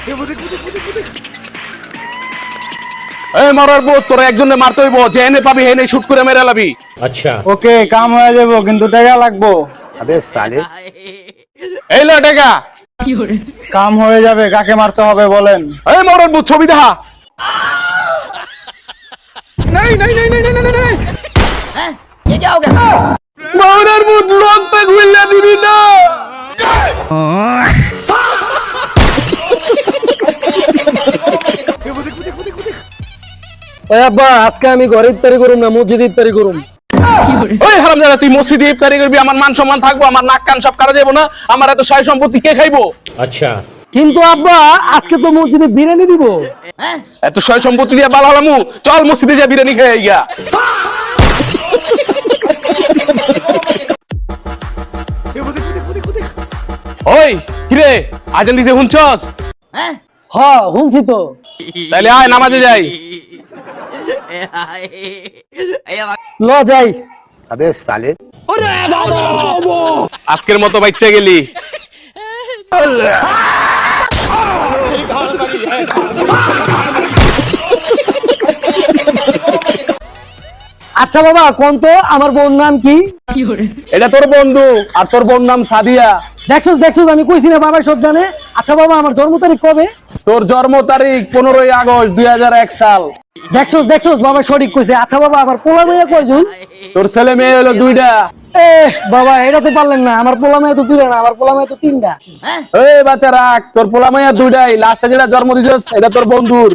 এই মরার বউ তোরা একজনে মারতে হইব, যে এনে পাবি হেনে শুট করে মেরে লাবি। अच्छा ওকে, কাম হয়ে যাব, কিন্তু টাকা লাগবো। अबे साले এই ল টাকা। কাম হয়ে যাবে, কাকে মারতে হবে বলেন? এই মরার বউ ছবি দেখা। নাই নাই নাই নাই নাই নাই নাই। ये क्या हो गया? মরার বউ লোক পে গুইলা দিবি না। ওই আব্বা, আজকে আমি ঘরে ইফতারি করুম না মসজিদে ইফতারি করুম। ওই হারামজাদা, তুই মসজিদে ইফতারি করবি, আমার মান সম্মান থাকবো, আমার নাক কান সব কাটা যাবো না, আমার এত সয় সম্পত্তি কে খাইবো? अच्छा কিন্তু আব্বা, আজকে তো মসজিদে বিরিয়ানি দিব। এত সয় সম্পত্তি দিয়ে বাল হলামু, চল মসজিদে যা বিরিয়ানি খেয়ে গিয়া। ওই কিরে, আজান দিছে শুনছস? হ, শুনছি তো। তাইলে আয় নামাজে যাই। ল যাই। अबे साले আজকের মতো বাচ্চা গেলি। আচ্ছা বাবা, কোন তো আমার বোন নাম কি? এটা তোর বন্ধু, আর তোর বোন নাম সাদিয়া। দেখছস দেখছস, আমি কইছি না বাবা সব জানে। আচ্ছা বাবা, আমার জন্ম তারিখ কবে? তোর জন্ম তারিখ 15ই আগস্ট 2001 সাল। দেখছস দেখছস, বাবা সঠিক কইছে। আচ্ছা বাবা, আমার পোলা মেয়ে কয়জন? তোর ছেলে মেয়ে হলো 2টা। এ বাবা, এটা তো পারলেন না। আমার পোলা মেয়ে তো 2টা না, আমার পোলা মেয়ে তো 3টা। এই বাচ্চা রাখ, তোর পোলা মাইয়া 2টাই, লাস্টে যেটা জন্ম দিছস এটা তোর বন্ধুর।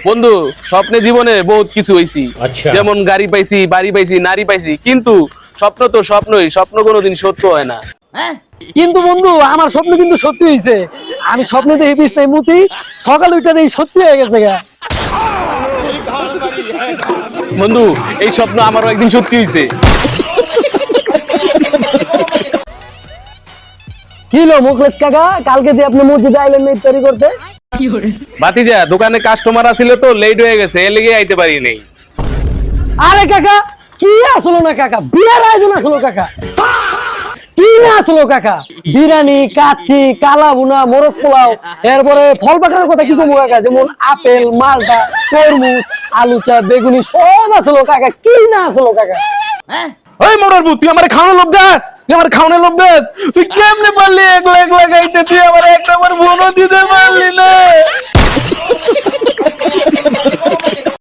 বন্ধু, স্বপ্নে জীবনে বহুত কিছু হইছি, আচ্ছা। যেমন গাড়ি পাইছি, বাড়ি পাইছি, নারী পাইছি, কিন্তু স্বপ্ন তো স্বপ্নই, স্বপ্ন কোনোদিন সত্য হয় না। কিন্তু বন্ধু, আমার স্বপ্ন কিন্তু সত্যি হয়েছে। আমি স্বপ্নে দেখি বিছনায় মুতি, সকাল 2টা দেখি সত্যি হয়ে গেছে গা। বন্ধু, এই স্বপ্ন আমারও একদিন সত্যি হইছে। কি হলো মুখলেস কাকা, কালকে দিয়ে আপনি মসজিদে আইলেন না ইফতারি করতে? ভাতিজা, দোকানে কাস্টমার আসিল তো লেট হয়ে গেছে, এর লেগে আইতে পারি নাই। আরে কাকা, কি আসলো না কাকা, বিয়ার আয়োজন আসলো কাকা। কি না আসলো কাকা? বিরিয়ানি, কাচ্চি, কালা ভুনা, মোরগ পোলাও, এরপরে ফল পাকড়ার কথা কি কমু কাকা, যেমন আপেল, মালটা, তরমুজ, আলু চা, বেগুনি সব আসলো কাকা। কি না আসলো কাকা? ওই মরার বউ, তুই আমার খাওয়ানোর লোভ দাস, তুই আমার খাওয়ানোর লোভ দাস। তুই কেমনে পারলি একলা একলা খাইতে? তুই আমার একটা আমার বোনও দিতে পারলি না।